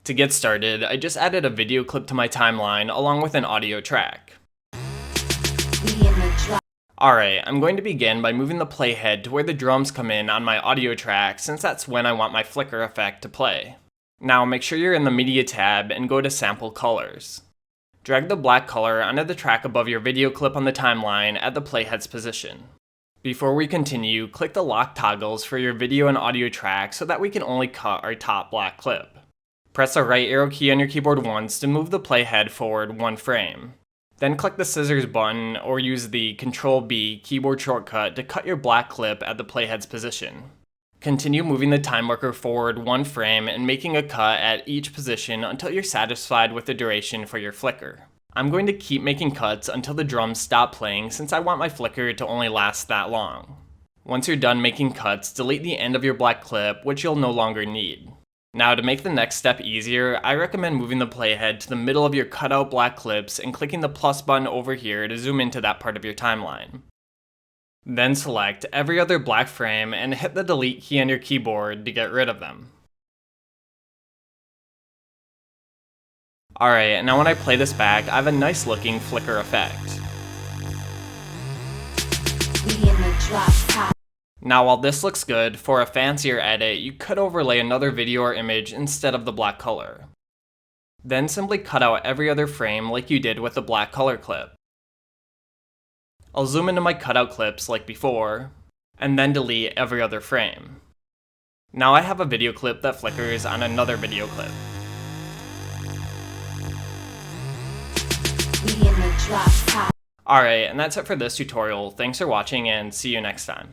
To get started, I just added a video clip to my timeline along with an audio track. Alright, I'm going to begin by moving the playhead to where the drums come in on my audio track, since that's when I want my flicker effect to play. Now make sure you're in the Media tab and go to Sample Colors. Drag the black color onto the track above your video clip on the timeline at the playhead's position. Before we continue, click the lock toggles for your video and audio track so that we can only cut our top black clip. Press the right arrow key on your keyboard once to move the playhead forward 1 frame. Then click the scissors button or use the Ctrl-B keyboard shortcut to cut your black clip at the playhead's position. Continue moving the time marker forward 1 frame and making a cut at each position until you're satisfied with the duration for your flicker. I'm going to keep making cuts until the drums stop playing since I want my flicker to only last that long. Once you're done making cuts, delete the end of your black clip, which you'll no longer need. Now to make the next step easier, I recommend moving the playhead to the middle of your cutout black clips and clicking the plus button over here to zoom into that part of your timeline. Then select every other black frame and hit the delete key on your keyboard to get rid of them. Alright, now when I play this back, I have a nice looking flicker effect. Now while this looks good, for a fancier edit, you could overlay another video or image instead of the black color. Then simply cut out every other frame like you did with the black color clip. I'll zoom into my cutout clips like before, and then delete every other frame. Now I have a video clip that flickers on another video clip. Alright, and that's it for this tutorial. Thanks for watching and see you next time.